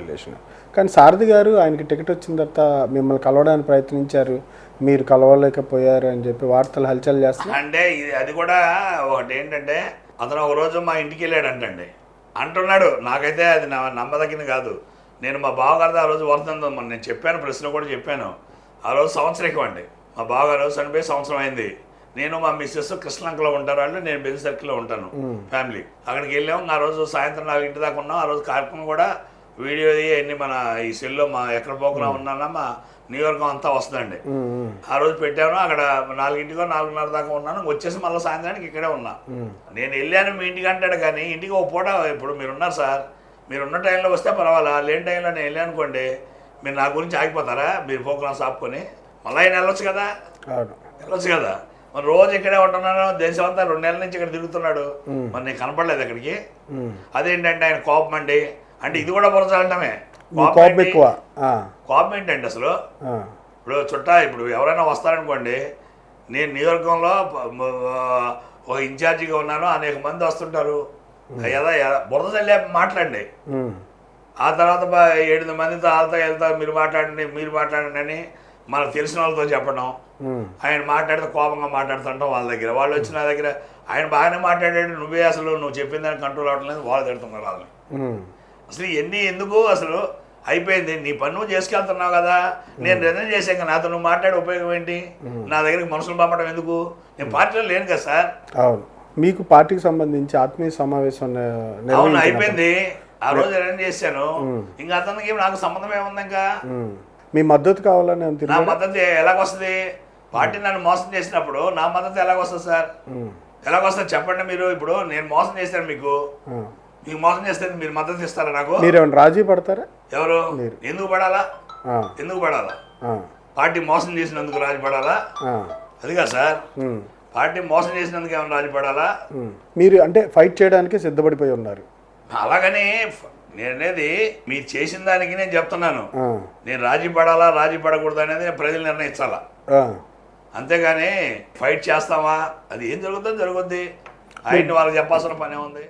Relation. కానీ సారథి గారు ఆయనకి టికెట్ వచ్చిన తర్వాత మిమ్మల్ని కలవడానికి ప్రయత్నించారు, మీరు కలవలేకపోయారు అని చెప్పి వార్తలు హల్చల్ చేస్తారు. అంటే అది కూడా ఒకటి ఏంటంటే, అతను ఒక రోజు మా ఇంటికి వెళ్ళాడంటండి అంటున్నాడు. నాకైతే అది నమ్మదగినది కాదు. నేను మా బావగారితో ఆ రోజు వర్తంతో నేను చెప్పాను, ప్రశ్న కూడా చెప్పాను. ఆ రోజు సంవత్సరం అండి, మా బావగారు చనిపోయి సంవత్సరం అయింది. నేను మా మిస్సెస్ కృష్ణలంకలో ఉంటారు, వాళ్ళు నేను బెంజ్ సర్కిల్లో ఉంటాను ఫ్యామిలీ. అక్కడికి వెళ్ళాము. ఆ రోజు సాయంత్రం 4 దాకా ఉన్నాం. ఆ రోజు కార్యక్రమం కూడా వీడియో అన్ని మన ఈ సెల్లో మా ఎక్కడ పోకుండా ఉన్నానా మా నియోజకవర్గం అంతా వస్తుందండి. ఆ రోజు పెట్టాను. అక్కడ 4 4:30 దాకా ఉన్నాను. వచ్చేసి మళ్ళీ సాయంత్రానికి ఇక్కడే ఉన్నా. నేను వెళ్ళాను మీ ఇంటికి అంటాడు, కానీ ఇంటికి ఒక పూట ఇప్పుడు మీరున్నారు సార్, మీరున్న టైంలో వస్తే పర్వాలా, లేని టైంలో నేను వెళ్ళాను అనుకోండి, మీరు నా గురించి ఆగిపోతారా? మీరు ప్రోగ్రామ్స్ ఆపుకొని మళ్ళీ ఆయన వెళ్ళొచ్చు కదా, వెళ్ళొచ్చు కదా. మరి రోజు ఇక్కడే ఉంటున్నాను, దేశం అంతా 2 నెలల నుంచి ఇక్కడ తిరుగుతున్నాడు, మరి నేను కనపడలేదు అక్కడికి. అదేంటంటే ఆయన కోపం అండి, అంటే ఇది కూడా పొరచాలంటమే. కోపం ఏంటండి అసలు? ఇప్పుడు ఇప్పుడు ఎవరైనా వస్తారనుకోండి, నేను నియోజకవర్గంలో ఒక ఇన్ఛార్జిగా ఉన్నాను, అనేక మంది వస్తుంటారు, బురద చల్లే మాట్లాడండి. ఆ తర్వాత 7 మందితో వాళ్ళతో వెళ్తా, మీరు మాట్లాడండి అని మనకు తెలిసిన వాళ్ళతో చెప్పడం. ఆయన మాట్లాడితే కోపంగా మాట్లాడుతుంటాం వాళ్ళ దగ్గర. వాళ్ళు వచ్చి నా దగ్గర ఆయన బాగానే మాట్లాడాడు, నువ్వు చెప్పిన దాన్ని కంట్రోల్ అవ్వట్లేదు, వాళ్ళు తిడుతున్నారు వాళ్ళని. అసలు ఇవన్నీ ఎందుకు? అసలు అయిపోయింది, నీ పని నువ్వు చేసుకెళ్తున్నావు కదా, నేను రిజైన్ చేశాక నాతో నువ్వు మాట్లాడే ఉపయోగం ఏంటి? నా దగ్గరికి మనుషులు పంపడం ఎందుకు? నేను పార్టీలో లేను కదా సార్. అవును, మీకు పార్టీకి సంబంధించి ఆత్మీయ సమావేశం అవును అయిపోయింది. ఆ రోజు రిజైన్ చేశాను. ఇంకా అతనికి నాకు సంబంధం ఏముంది? ఇంకా మీ మద్దతు కావాలని. నా మద్దతు ఎలాగొస్తుంది? పార్టీ నన్ను మోసం చేసినప్పుడు నా మద్దతు ఎలాగొస్తుంది సార్? ఎలాగొస్తుంది చెప్పండి మీరు. ఇప్పుడు నేను మోసం చేశాను, మీకు మోసం చేస్తే మీరు మద్దతు ఇస్తారా నాకు? మీరు రాజీ పడతారా? ఎవరు? ఎందుకు పడాలా? ఎందుకు పడాలా? పార్టీ మోసం చేసినందుకు రాజీ పడాలా? అదిగా సార్, పార్టీ మోసం చేసినందుకు ఏమైనా రాజీ పడాలా? మీరు అంటే ఫైట్ చేయడానికి సిద్ధపడిపోయి ఉన్నారు. అలాగని నేననేది మీరు చేసిన దానికి నేను చెప్తున్నాను. నేను రాజీ పడాలా రాజీ పడకూడదు అనేది ప్రజలు నిర్ణయించాలా, అంతేగాని ఫైట్ చేస్తామా అది ఏం జరుగుతుందో జరుగుద్ది. ఆయన వాళ్ళకి చెప్పాల్సిన పనే ఉంది.